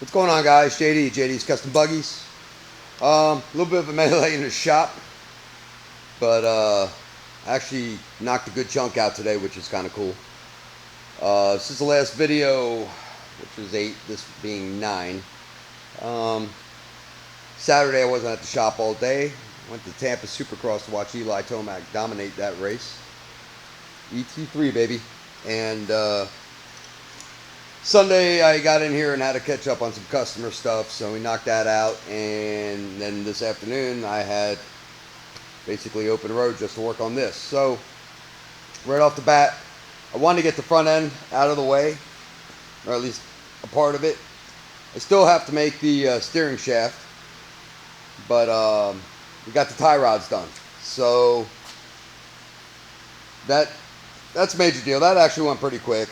What's going on, guys? JD's Custom Buggies. A little bit of a melee in the shop, but I actually knocked a good chunk out today, which is kind of cool. Since the last video, which was 8, this being 9. Saturday I wasn't at the shop all day. Went to Tampa Supercross to watch Eli Tomac dominate that race. ET3, baby. And Sunday I got in here and had to catch up on some customer stuff, so we knocked that out. And then this afternoon I had basically open road just to work on this. So right off the bat, I wanted to get the front end out of the way, or at least a part of it. I still have to make the steering shaft, but we got the tie rods done. So that's a major deal. That actually went pretty quick.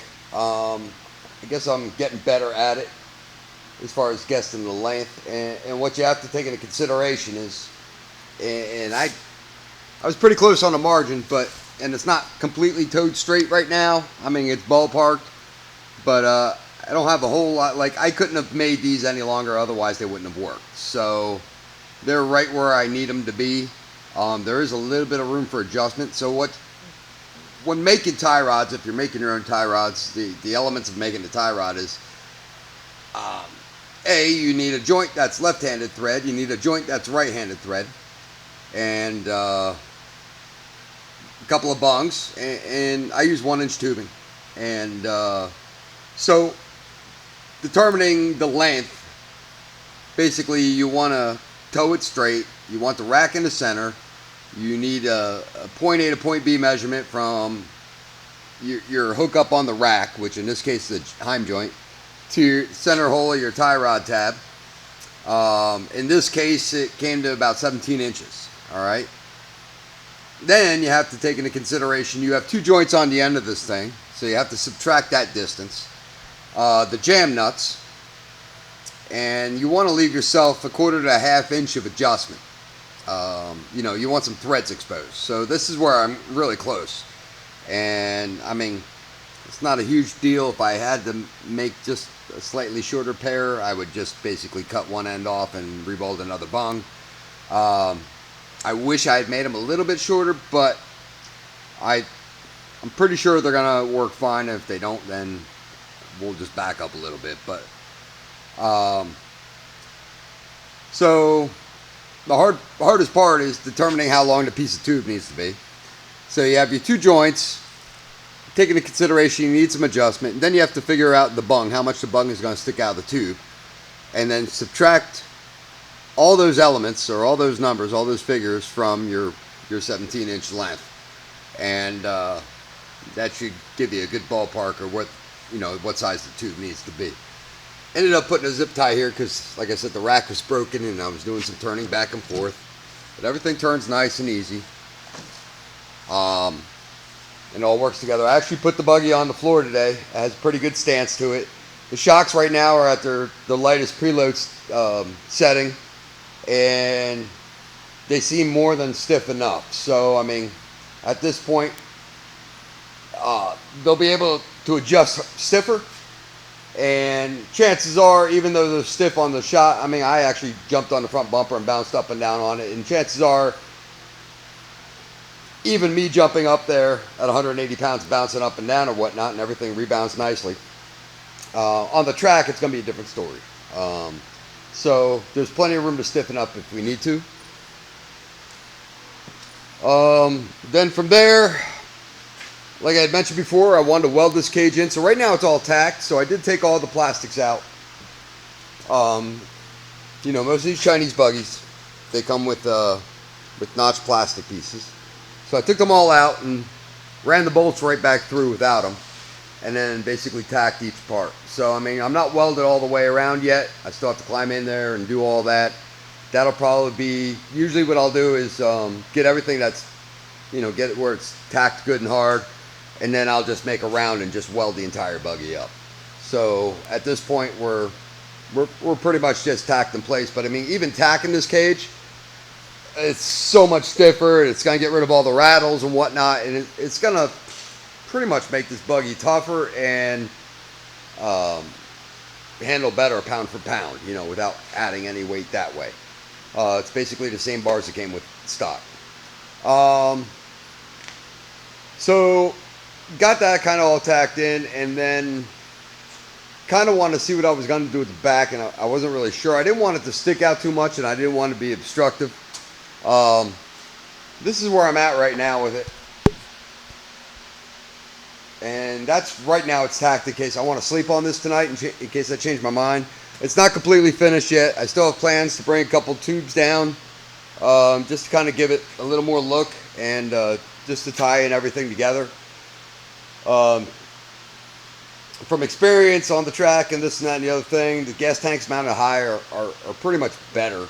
I guess I'm getting better at it as far as guessing the length. And what you have to take into consideration is, and I was pretty close on the margin, and it's not completely towed straight right now. I mean, it's ballparked, but I don't have a whole lot. Like, I couldn't have made these any longer, otherwise they wouldn't have worked. So they're right where I need them to be. There is a little bit of room for adjustment. So when making tie rods, if you're making your own tie rods, the elements of making the tie rod is, you need a joint that's left-handed thread, you need a joint that's right-handed thread, and a couple of bungs, and I use 1-inch tubing. And so determining the length, basically you want to tow it straight, you want the rack in the center. You need a point A to point B measurement from your hook up on the rack, which in this case is the Heim joint, to your center hole of your tie rod tab. In this case, it came to about 17 inches. All right. Then you have to take into consideration you have 2 joints on the end of this thing, so you have to subtract that distance. The jam nuts, and you want to leave yourself 1/4 to 1/2 inch of adjustment. You want some threads exposed. So this is where I'm really close. And I mean, it's not a huge deal. If I had to make just a slightly shorter pair, I would just basically cut one end off and rebolt another bung. I wish I had made them a little bit shorter, but I'm pretty sure they're gonna work fine. If they don't, then we'll just back up a little bit. But so the hardest part is determining how long the piece of tube needs to be. So you have your 2 joints. Take into consideration you need some adjustment. And then you have to figure out the bung, how much the bung is going to stick out of the tube. And then subtract all those elements, or all those numbers, all those figures from your 17-inch length. And that should give you a good ballpark, or what size the tube needs to be. Ended up putting a zip tie here because, like I said, the rack was broken and I was doing some turning back and forth. But everything turns nice and easy. And it all works together. I actually put the buggy on the floor today. It has a pretty good stance to it. The shocks right now are at the lightest preload setting. And they seem more than stiff enough. So, I mean, at this point, they'll be able to adjust stiffer. And chances are, even though they're stiff on the shot, I mean, I actually jumped on the front bumper and bounced up and down on it. And chances are, even me jumping up there at 180 pounds, bouncing up and down or whatnot, and everything rebounds nicely. On the track, it's going to be a different story. So there's plenty of room to stiffen up if we need to. Then from there, like I had mentioned before, I wanted to weld this cage in. So right now it's all tacked. So I did take all the plastics out. Most of these Chinese buggies, they come with notched plastic pieces. So I took them all out and ran the bolts right back through without them. And then basically tacked each part. So, I mean, I'm not welded all the way around yet. I still have to climb in there and do all that. That'll probably be, usually what I'll do is get everything that's, get it where it's tacked good and hard. And then I'll just make a round and just weld the entire buggy up. So at this point, we're pretty much just tacked in place. But I mean, even tacking this cage, it's so much stiffer. It's going to get rid of all the rattles and whatnot, and it's going to pretty much make this buggy tougher and handle better pound for pound, you know, without adding any weight that way. It's basically the same bars that came with stock. So got that kind of all tacked in, and then kind of wanted to see what I was going to do with the back, and I wasn't really sure. I didn't want it to stick out too much, and I didn't want to be obstructive. This is where I'm at right now with it. And that's right now it's tacked in case I want to sleep on this tonight, in case I change my mind. It's not completely finished yet. I still have plans to bring a couple tubes down, just to kind of give it a little more look, and just to tie in everything together. From experience on the track and this and that and the other thing, the gas tanks mounted high are pretty much better.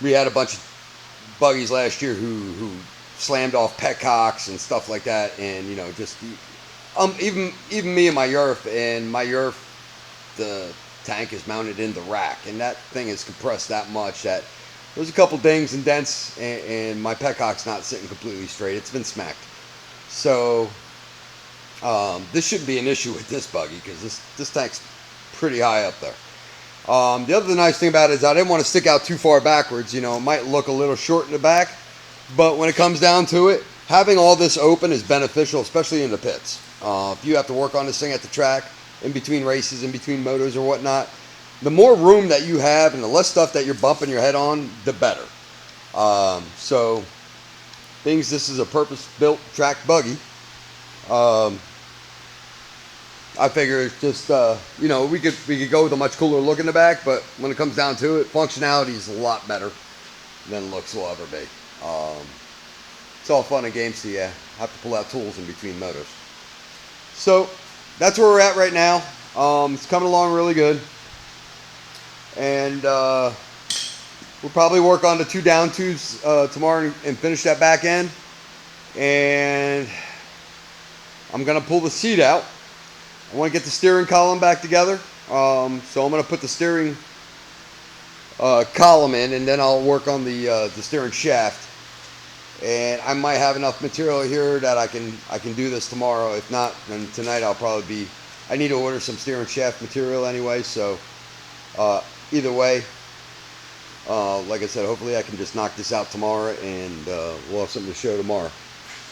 We had a bunch of buggies last year who slammed off petcocks and stuff like that, and you know, just even me and my Yerf, the tank is mounted in the rack, and that thing is compressed that much that there's a couple dings and dents, and my petcock's not sitting completely straight. It's been smacked. So this shouldn't be an issue with this buggy, because this tank's pretty high up there. The other nice thing about it is I didn't want to stick out too far backwards. You know, it might look a little short in the back, but when it comes down to it, having all this open is beneficial, especially in the pits. If you have to work on this thing at the track, in between races, in between motors or whatnot, the more room that you have and the less stuff that you're bumping your head on, the better. So, being this is a purpose-built track buggy, I figure it's just, you know, we could go with a much cooler look in the back, but when it comes down to it, functionality is a lot better than looks will ever be. It's all fun and games, so yeah, have to pull out tools in between motors. So that's where we're at right now. It's coming along really good, and we'll probably work on the 2 down tubes tomorrow and finish that back end. And I'm gonna pull the seat out. I want to get the steering column back together, so I'm going to put the steering column in, and then I'll work on the steering shaft. And I might have enough material here that I can do this tomorrow. If not, then tonight I'll probably be. I need to order some steering shaft material anyway. So either way, like I said, hopefully I can just knock this out tomorrow, and we'll have something to show tomorrow.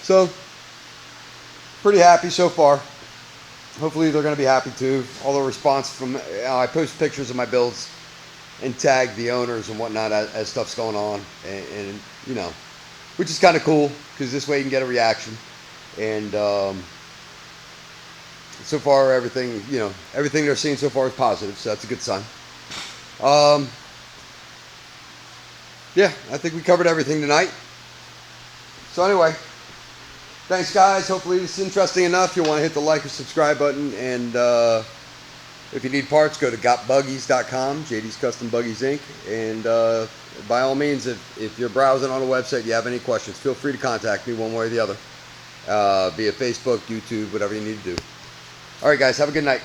So pretty happy so far. Hopefully they're going to be happy too. All the response from, I post pictures of my builds and tag the owners and whatnot as stuff's going on, and you know, which is kind of cool, because this way you can get a reaction. And so far everything they're seeing so far is positive, so that's a good sign. Yeah, I think we covered everything tonight. So anyway, thanks guys. Hopefully this is interesting enough. You'll want to hit the like or subscribe button, and if you need parts, go to gotbuggies.com, JD's Custom Buggies Inc. And by all means, if you're browsing on the website, you have any questions, feel free to contact me one way or the other, via Facebook, YouTube, whatever you need to do. All right guys, have a good night.